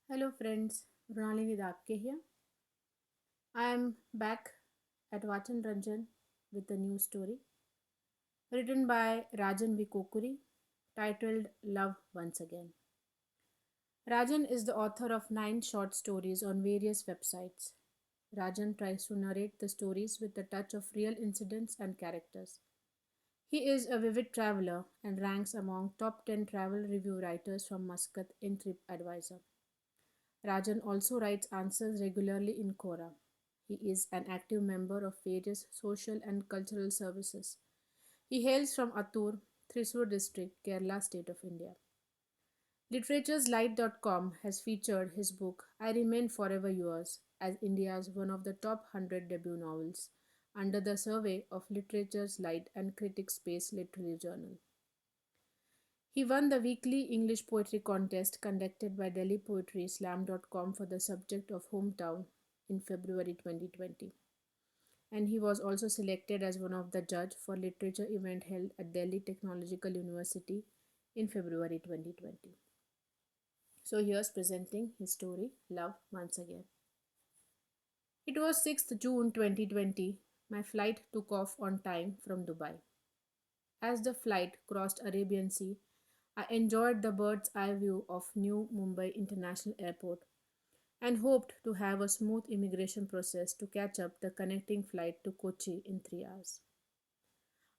Hello friends, Mrunalini Dabke here. I am back at Vaachan Ranjan with a new story written by Rajan V Kokkuri titled Love Once Again. Rajan is the author of 9 short stories on various websites. Rajan tries to narrate the stories with a touch of real incidents and characters. He is a vivid traveler and ranks among top 10 travel review writers from Muscat in TripAdvisor. Rajan also writes answers regularly in Quora. He is an active member of various social and cultural services. He hails from Attur, Thrissur district, Kerala state of India. Literatureslight.com has featured his book I Remain Forever Yours as India's one of the top 100 debut novels under the survey of Literature's Light and Critics Space Literary Journal. He won the weekly English poetry contest conducted by DelhiPoetrySlam.com for the subject of Hometown in February 2020. And he was also selected as one of the judge for literature event held at Delhi Technological University in February 2020. So here's presenting his story, Love Once Again. It was 6th June 2020. My flight took off on time from Dubai. As the flight crossed Arabian Sea, I enjoyed the bird's eye view of New Mumbai International Airport and hoped to have a smooth immigration process to catch up the connecting flight to Kochi in 3 hours.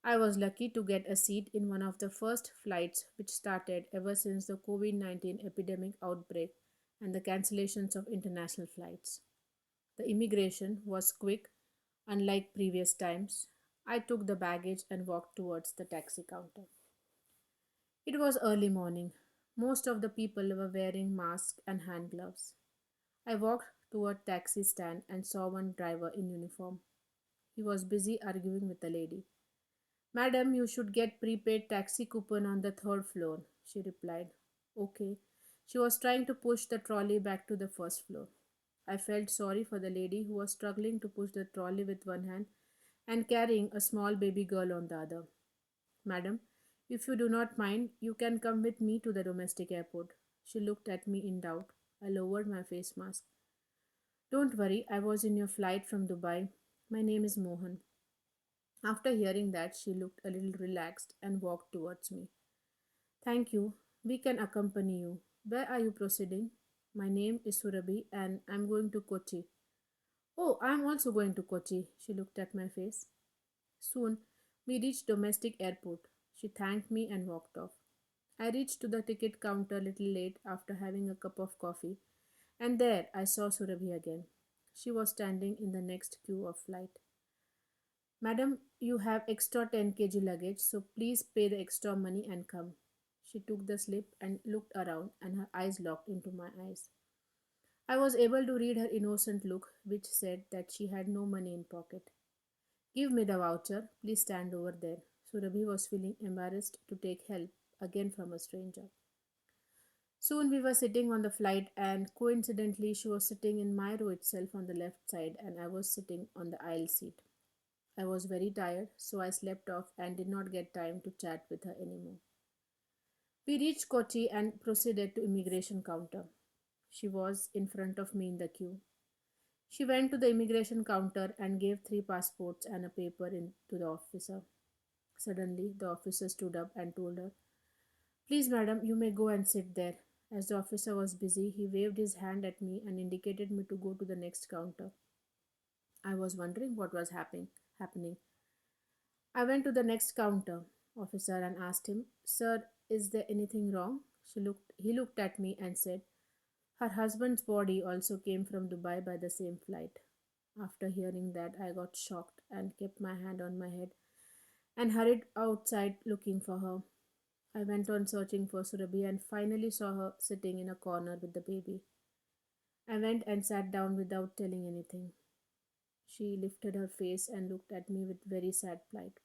I was lucky to get a seat in one of the first flights which started ever since the COVID 19 epidemic outbreak and the cancellations of international flights. The immigration was quick, unlike previous times. I took the baggage and walked towards the taxi counter. It was early morning. Most of the people were wearing masks and hand gloves. I walked toward taxi stand and saw one driver in uniform. He was busy arguing with a lady. Madam, you should get prepaid taxi coupon on the third floor, she replied. Okay. She was trying to push the trolley back to the first floor. I felt sorry for the lady who was struggling to push the trolley with one hand and carrying a small baby girl on the other. Madam, if you do not mind, you can come with me to the domestic airport. She looked at me in doubt. I lowered my face mask. Don't worry, I was in your flight from Dubai. My name is Mohan. After hearing that, she looked a little relaxed and walked towards me. Thank you. We can accompany you. Where are you proceeding? My name is Surabhi and I'm going to Kochi. Oh, I'm also going to Kochi. She looked at my face. Soon, we reached domestic airport. She thanked me and walked off. I reached to the ticket counter a little late after having a cup of coffee, and there I saw Surabhi again. She was standing in the next queue of flight. Madam, you have extra 10 kg luggage, so please pay the extra money and come. She took the slip and looked around, and her eyes locked into my eyes. I was able to read her innocent look, which said that she had no money in pocket. Give me the voucher. Please stand over there. Surabhi was feeling embarrassed to take help again from a stranger. Soon we were sitting on the flight, and coincidentally, she was sitting in my row itself on the left side, and I was sitting on the aisle seat. I was very tired, so I slept off and did not get time to chat with her anymore. We reached Kochi and proceeded to immigration counter. She was in front of me in the queue. She went to the immigration counter and gave 3 passports and a paper in to the officer. Suddenly, the officer stood up and told her, Please, madam, you may go and sit there. As the officer was busy, he waved his hand at me and indicated me to go to the next counter. I was wondering what was happening. I went to the next counter officer and asked him, Sir, is there anything wrong? He looked at me and said, Her husband's body also came from Dubai by the same flight. After hearing that, I got shocked and kept my hand on my head and hurried outside looking for her. I went on searching for Surabhi and finally saw her sitting in a corner with the baby. I went and sat down without telling anything. She lifted her face and looked at me with very sad plight.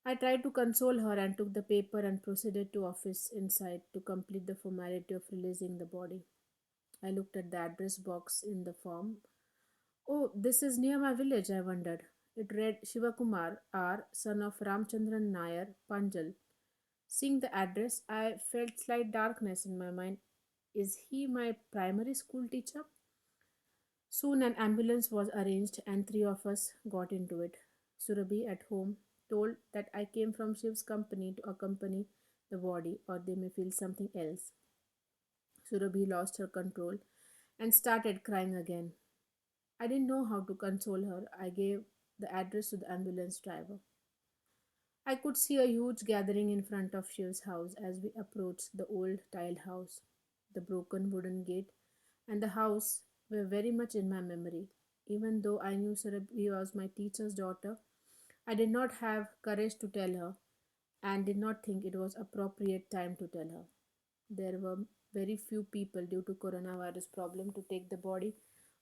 I tried to console her and took the paper and proceeded to office inside to complete the formality of releasing the body. I looked at the address box in the form. Oh, this is near my village, I wondered. It read Shivakumar R, son of Ramchandran Nair, Panjal. Seeing the address, I felt slight darkness in my mind. Is he my primary school teacher? Soon an ambulance was arranged and three of us got into it. Surabhi at home told that I came from Shiv's company to accompany the body or they may feel something else. Surabhi lost her control and started crying again. I didn't know how to console her. I gave the address to the ambulance driver. I could see a huge gathering in front of Shiv's house as we approached the old tiled house. The broken wooden gate and the house were very much in my memory. Even though I knew Surabhi was my teacher's daughter, I did not have courage to tell her and did not think it was appropriate time to tell her. There were very few people due to coronavirus problem to take the body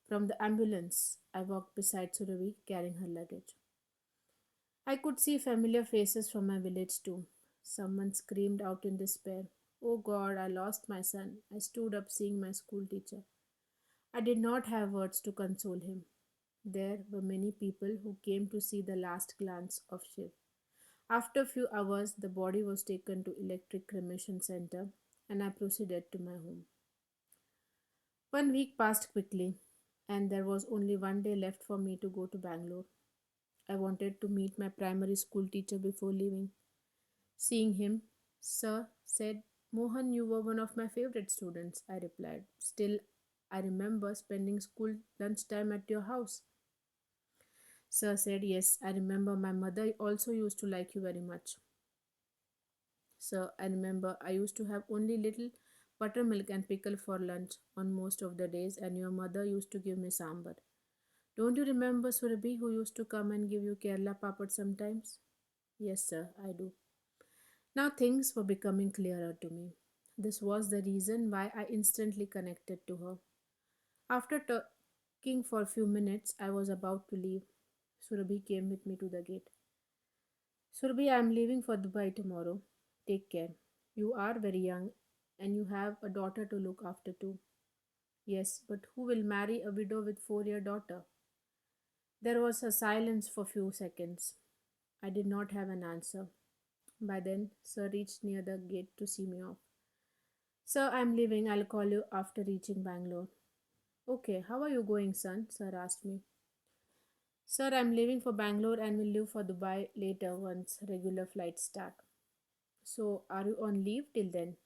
from the ambulance. I walked beside Surabhi carrying her luggage. I could see familiar faces from my village too. Someone screamed out in despair, "Oh God, I lost my son." I stood up seeing my school teacher. I did not have words to console him. There were many people who came to see the last glance of Shiv. After a few hours, the body was taken to electric cremation center and I proceeded to my home. 1 week passed quickly and there was only one day left for me to go to Bangalore. I wanted to meet my primary school teacher before leaving. Seeing him, Sir said, "Mohan, you were one of my favorite students," I replied. "Still, I remember spending school lunchtime at your house." Sir said, "Yes, I remember my mother also used to like you very much." Sir, I remember I used to have only little buttermilk and pickle for lunch on most of the days, and your mother used to give me sambar. Don't you remember Surabhi who used to come and give you Kerala papad sometimes? Yes, sir, I do. Now things were becoming clearer to me. This was the reason why I instantly connected to her. After talking for a few minutes, I was about to leave. Surabhi came with me to the gate. "Surabhi, I am leaving for Dubai tomorrow. Take care. You are very young and you have a daughter to look after too." "Yes, but who will marry a widow with 4-year daughter?" There was a silence for few seconds. I did not have an answer. By then, Sir reached near the gate to see me off. "Sir, I'm leaving. I'll call you after reaching Bangalore." "Okay, how are you going, son?" Sir asked me. "Sir, I'm leaving for Bangalore and will leave for Dubai later once regular flights start." "So, are you on leave till then?"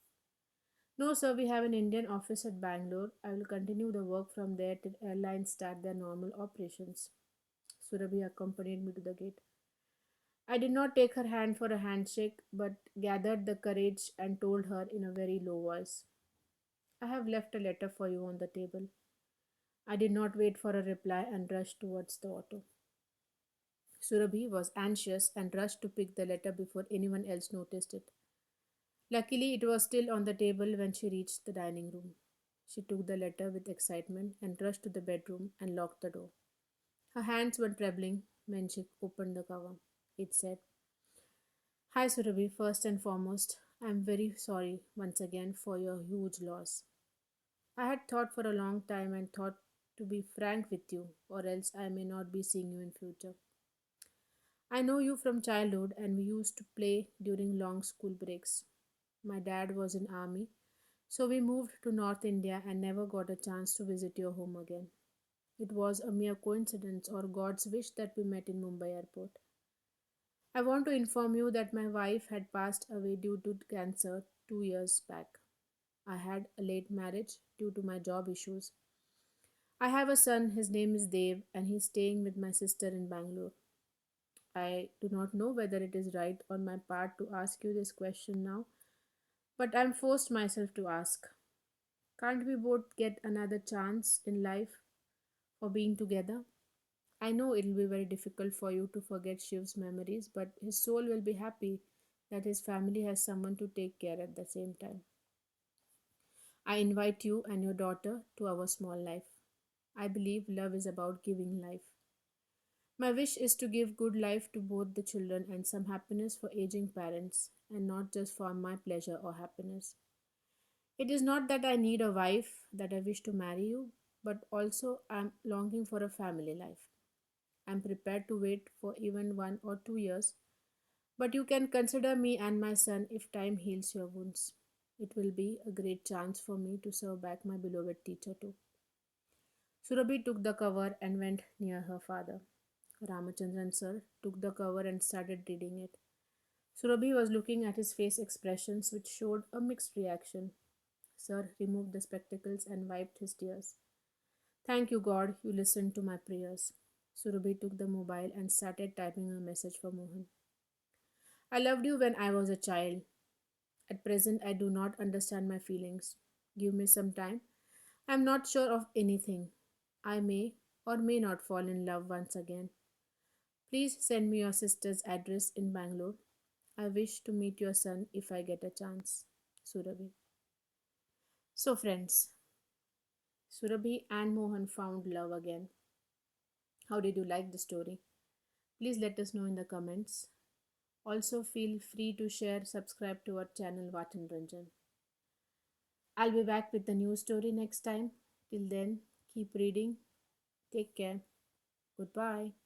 "No, sir, we have an Indian office at Bangalore. I will continue the work from there till airlines start their normal operations." Surabhi accompanied me to the gate. I did not take her hand for a handshake, but gathered the courage and told her in a very low voice, "I have left a letter for you on the table." I did not wait for a reply and rushed towards the auto. Surabhi was anxious and rushed to pick the letter before anyone else noticed it. Luckily, it was still on the table when she reached the dining room. She took the letter with excitement and rushed to the bedroom and locked the door. Her hands were trembling when she opened the cover. It said, "Hi Surabhi, first and foremost, I am very sorry once again for your huge loss. I had thought for a long time and thought to be frank with you, or else I may not be seeing you in future. I know you from childhood and we used to play during long school breaks. My dad was in army, so we moved to North India and never got a chance to visit your home again. It was a mere coincidence or God's wish that we met in Mumbai airport. I want to inform you that my wife had passed away due to cancer 2 years back. I had a late marriage due to my job issues. I have a son, his name is Dev, and he's staying with my sister in Bangalore. I do not know whether it is right on my part to ask you this question now, but I'm forced myself to ask. Can't we both get another chance in life for being together? I know it'll be very difficult for you to forget Shiv's memories, but his soul will be happy that his family has someone to take care at the same time. I invite you and your daughter to our small life. I believe love is about giving life. My wish is to give good life to both the children and some happiness for aging parents, and not just for my pleasure or happiness. It is not that I need a wife, that I wish to marry you, but also I'm longing for a family life. I'm prepared to wait for even 1 or 2 years, but you can consider me and my son if time heals your wounds. It will be a great chance for me to serve back my beloved teacher too. Surabhi took the cover and went near her father. Ramachandran sir took the cover and started reading it. Surabhi was looking at his face expressions which showed a mixed reaction. Sir removed the spectacles and wiped his tears. Thank you, God, you listened to my prayers. Surabhi took the mobile and started typing a message for Mohan. I loved you when I was a child. At present, I do not understand my feelings. Give me some time. I am not sure of anything. I may or may not fall in love once again. Please send me your sister's address in Bangalore. I wish to meet your son if I get a chance. Surabhi. So, friends, Surabhi and Mohan found love again. How did you like the story? Please let us know in the comments. Also, feel free to share, subscribe to our channel Vaachan Ranjan. I'll be back with a new story next time. Till then, keep reading. Take care. Goodbye.